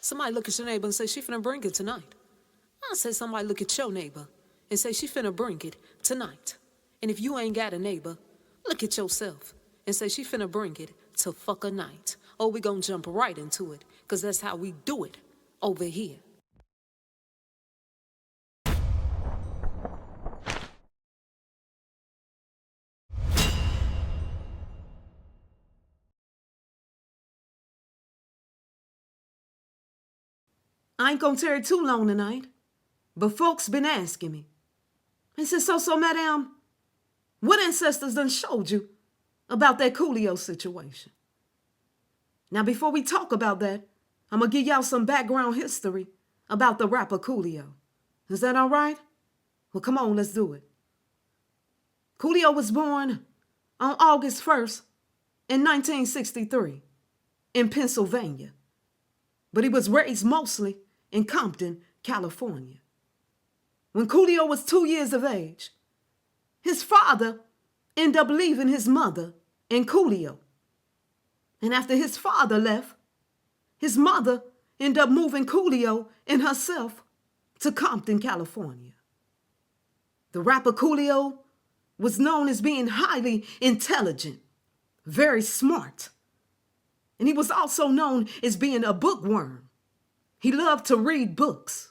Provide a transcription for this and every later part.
Somebody look at your neighbor and say, she finna bring it tonight. I say somebody look at your neighbor and say, she finna bring it tonight. And if you ain't got a neighbor, look at yourself and say, she finna bring it to fuck a night. Oh, we gonna jump right into it, because that's how we do it over here. I ain't gonna tarry too long tonight, but folks been asking me. They said, SoMadam, what ancestors done showed you about that Coolio situation? Now, before we talk about that, I'm gonna give y'all some background history about the rapper Coolio. Is that all right? Well, come on, let's do it. Coolio was born on August 1st in 1963 in Pennsylvania, but he was raised mostly in Compton, California. When Coolio was 2 years of age, his father ended up leaving his mother and Coolio. And after his father left, his mother ended up moving Coolio and herself to Compton, California. The rapper Coolio was known as being highly intelligent, very smart, and he was also known as being a bookworm. He loved to read books.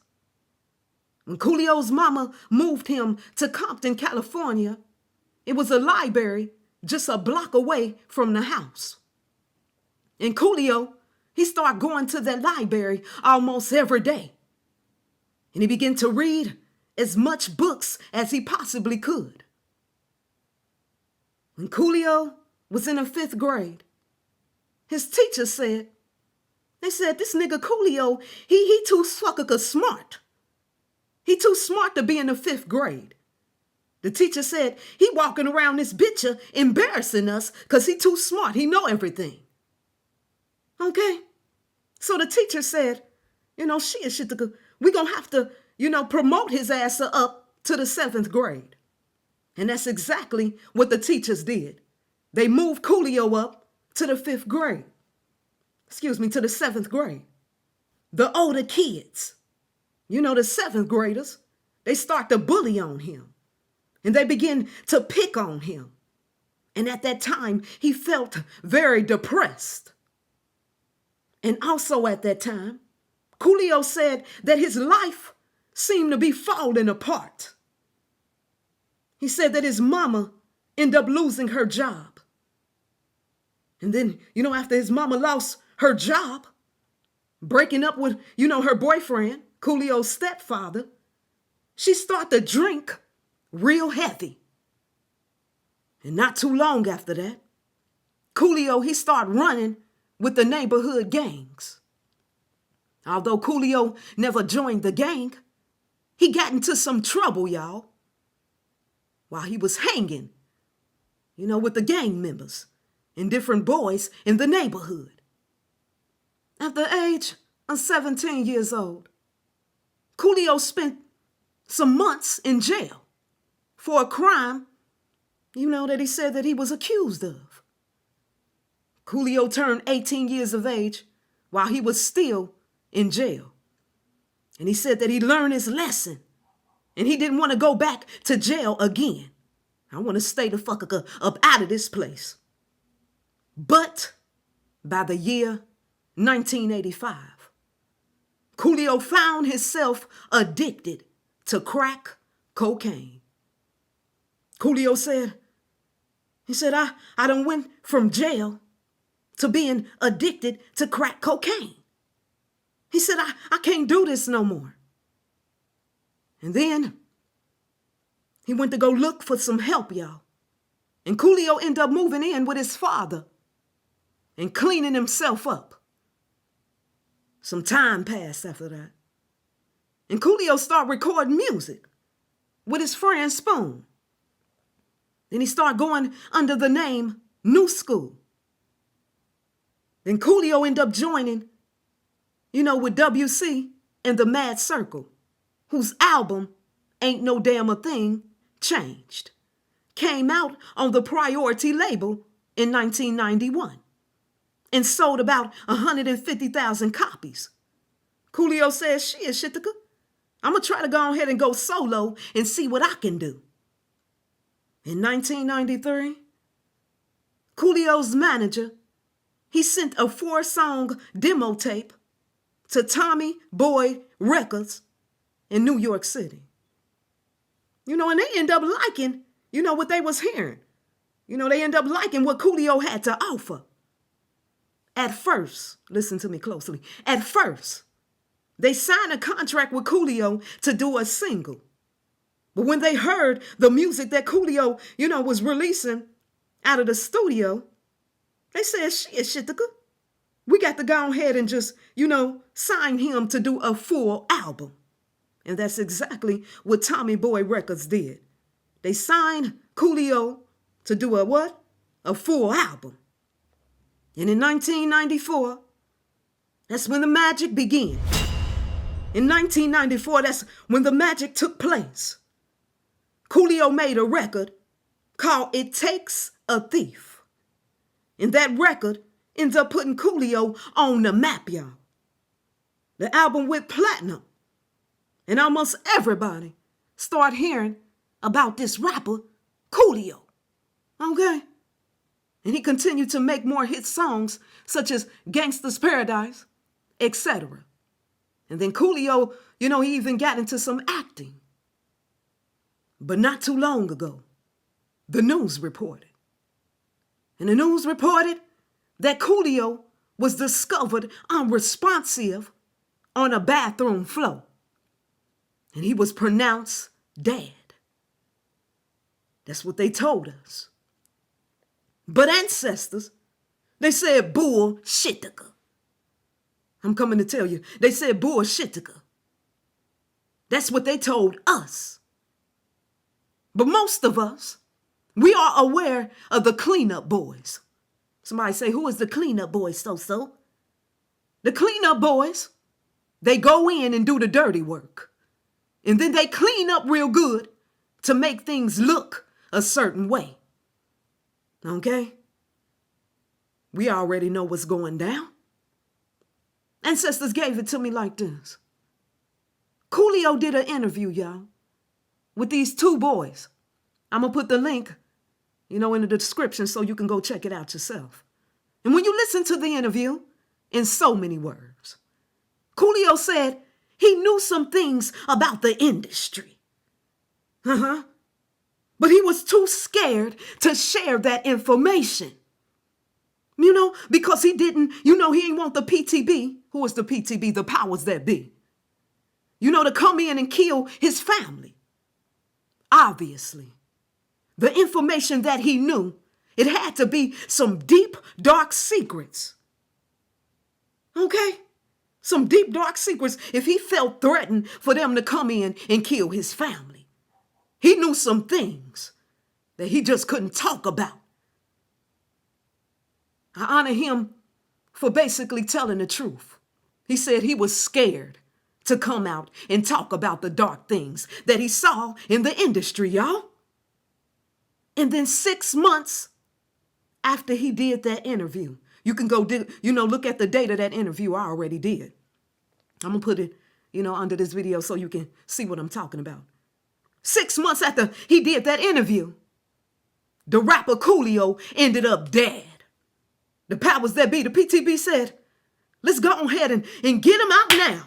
When Coolio's mama moved him to Compton, California, it was a library just a block away from the house. And Coolio, he started going to that library almost every day. And he began to read as much books as he possibly could. When Coolio was in the 5th grade, his teacher said, this nigga Coolio, he too fucking smart. He too smart to be in the 5th grade. The teacher said, he walking around this bitch embarrassing us because he too smart. He know everything. Okay? So the teacher said, we gonna have to, promote his ass up to the 7th grade. And that's exactly what the teachers did. They moved Coolio up to the 5th grade. To the 7th grade. The older kids, the 7th graders, they start to bully on him. And they begin to pick on him. And at that time, he felt very depressed. And also at that time, Coolio said that his life seemed to be falling apart. He said that his mama ended up losing her job. And then, after his mama lost her job, breaking up with, her boyfriend, Coolio's stepfather, she started to drink real heavy. And not too long after that, Coolio, he started running with the neighborhood gangs. Although Coolio never joined the gang, he got into some trouble, y'all, while he was hanging, with the gang members and different boys in the neighborhood. At the age of 17 years old, Coolio spent some months in jail for a crime, that he said that he was accused of. Coolio turned 18 years of age while he was still in jail. And he said that he learned his lesson and he didn't want to go back to jail again. I want to stay the fuck up out of this place. But by the year 1985, Coolio found himself addicted to crack cocaine. Coolio said, I done went from jail to being addicted to crack cocaine. He said, I can't do this no more. And then he went to go look for some help, y'all. And Coolio ended up moving in with his father and cleaning himself up. Some time passed after that. And Coolio started recording music with his friend Spoon. Then he started going under the name New School. Then Coolio ended up joining, with WC and the Mad Circle, whose album, Ain't No Damn a Thing, changed. Came out on the Priority label in 1991 and sold about 150,000 copies. Coolio said, shit, Shitika, I'm going to try to go ahead and go solo and see what I can do. In 1993, Coolio's manager, he sent a 4-song demo tape to Tommy Boy Records in New York City. And they end up liking, what they was hearing. They end up liking what Coolio had to offer. At first, listen to me closely. At first, they signed a contract with Coolio to do a single. But when they heard the music that Coolio, was releasing out of the studio, they said, shit, Shitika, we got to go ahead and just, sign him to do a full album. And that's exactly what Tommy Boy Records did. They signed Coolio to do a what? A full album. And in 1994, that's when the magic began. In 1994, that's when the magic took place. Coolio made a record called It Takes a Thief. And that record ends up putting Coolio on the map, y'all. The album went platinum. And almost everybody start hearing about this rapper, Coolio. Okay? And he continued to make more hit songs such as Gangsta's Paradise, etc. And then Coolio, he even got into some acting. But not too long ago, the news reported. And the news reported that Coolio was discovered unresponsive on a bathroom floor. And he was pronounced dead. That's what they told us. But ancestors, they said bullshitica. I'm coming to tell you, they said bullshitica. That's what they told us. But most of us, we are aware of the cleanup boys. Somebody say, who is the cleanup boys, so? The cleanup boys, they go in and do the dirty work. And then they clean up real good to make things look a certain way. Okay? We already know what's going down. Ancestors gave it to me like this. Coolio did an interview, y'all, with these 2 boys. I'm going to put the link, in the description so you can go check it out yourself. And when you listen to the interview, in so many words, Coolio said he knew some things about the industry. But he was too scared to share that information. Because he didn't, he didn't want the PTB. Who is the PTB? The powers that be. To come in and kill his family. Obviously, the information that he knew, it had to be some deep, dark secrets. Okay? Some deep, dark secrets if he felt threatened for them to come in and kill his family. He knew some things that he just couldn't talk about. I honor him for basically telling the truth. He said he was scared to come out and talk about the dark things that he saw in the industry, y'all. And then 6 months after he did that interview, you can go, look at the date of that interview I already did. I'm going to put it, under this video so you can see what I'm talking about. 6 months after he did that interview, the rapper Coolio ended up dead. The powers that be, the PTB said, let's go ahead and get him out now.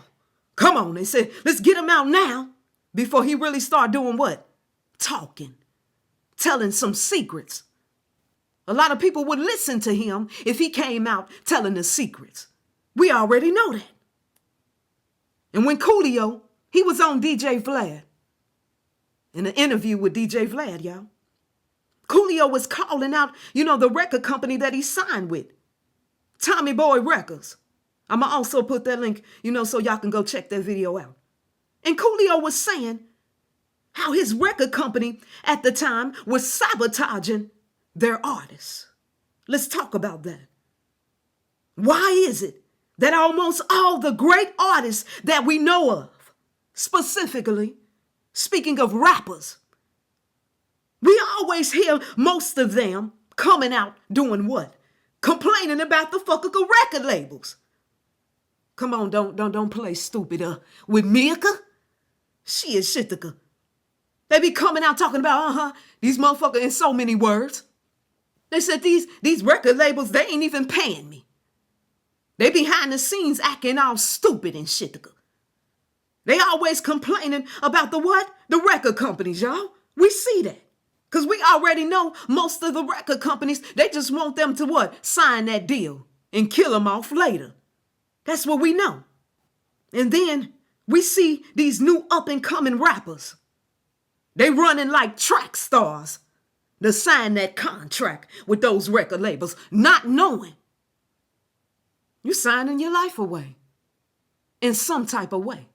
Come on, they said, let's get him out now before he really start doing what? Talking, telling some secrets. A lot of people would listen to him if he came out telling the secrets. We already know that. And when Coolio, he was on DJ Vlad, in an interview with DJ Vlad, y'all, Coolio was calling out, the record company that he signed with, Tommy Boy Records. I'm going to also put that link, so y'all can go check that video out. And Coolio was saying how his record company at the time was sabotaging their artists. Let's talk about that. Why is it that almost all the great artists that we know of, specifically, speaking of rappers, we always hear most of them coming out doing what? Complaining about the fucking record labels. Come on, don't play stupid with Mika. She is shitika. They be coming out talking about, these motherfuckers in so many words. They said these record labels, they ain't even paying me. They behind the scenes acting all stupid and shitika. They always complaining about the what? The record companies, y'all. We see that. Because we already know most of the record companies, they just want them to what? Sign that deal and kill them off later. That's what we know. And then we see these new up-and-coming rappers. They running like track stars to sign that contract with those record labels, not knowing you signing your life away in some type of way,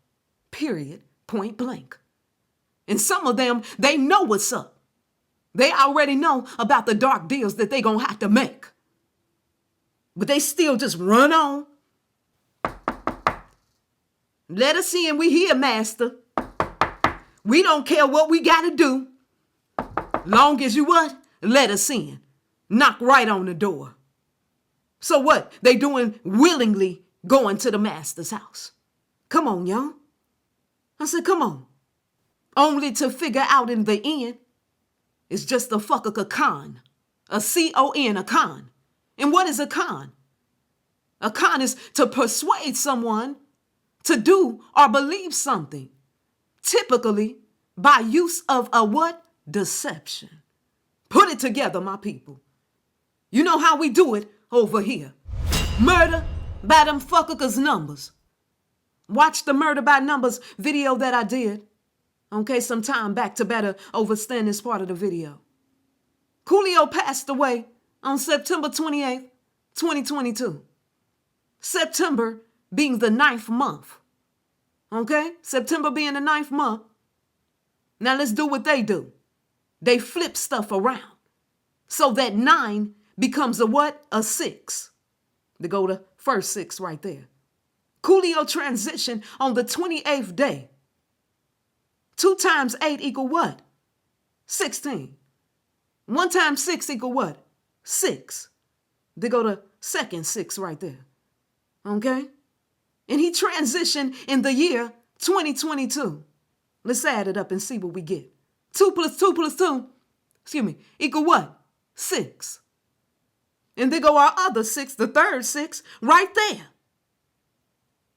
period, point blank. And some of them, they know what's up. They already know about the dark deals that they gonna have to make. But they still just run on. Let us in, we here, master. We don't care what we gotta do. Long as you what? Let us in. Knock right on the door. So what? They doing willingly going to the master's house. Come on, y'all. I said, come on. Only to figure out in the end, it's just a con. A C-O-N, a con. And what is a con? A con is to persuade someone to do or believe something. Typically by use of a what? Deception. Put it together, my people. You know how we do it over here. Murder by them fuckers numbers. Watch the murder by numbers video that I did. Okay, some time back to better understand this part of the video. Coolio passed away on September 28th, 2022. September being the 9th month. Okay? September being the 9th month. Now let's do what they do. They flip stuff around. So that 9 becomes a what? A 6. They go to first 6 right there. Coolio transition on the 28th day. 2 times 8 equal what? 16. 1 times 6 equal what? 6. They go to second 6 right there. Okay? And he transitioned in the year 2022. Let's add it up and see what we get. 2 plus 2 plus 2, equal what? 6. And there go our other 6, the third 6, right there.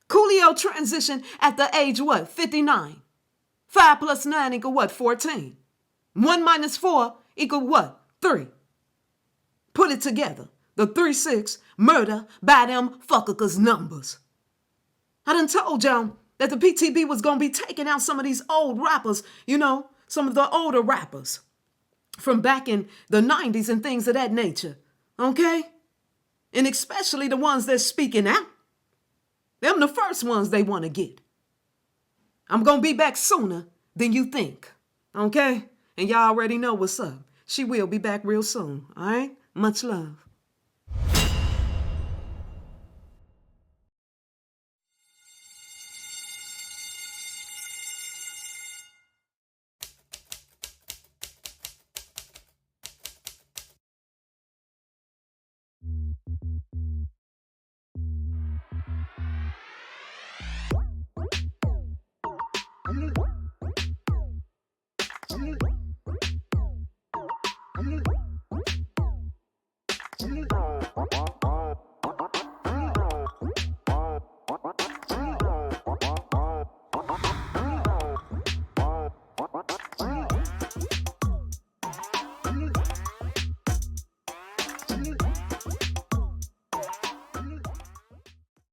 Coolio transitioned at the age what? 59. 5 plus 9 equal what? 14. 1 minus 4 equal what? 3. Put it together. The 3-6 murder by them fuckers numbers. I done told y'all that the PTB was going to be taking out some of these old rappers, some of the older rappers from back in the 90s and things of that nature. Okay? And especially the ones that's speaking out. Them the first ones they want to get. I'm going to be back sooner than you think. Okay? And y'all already know what's up. She will be back real soon. All right? Much love.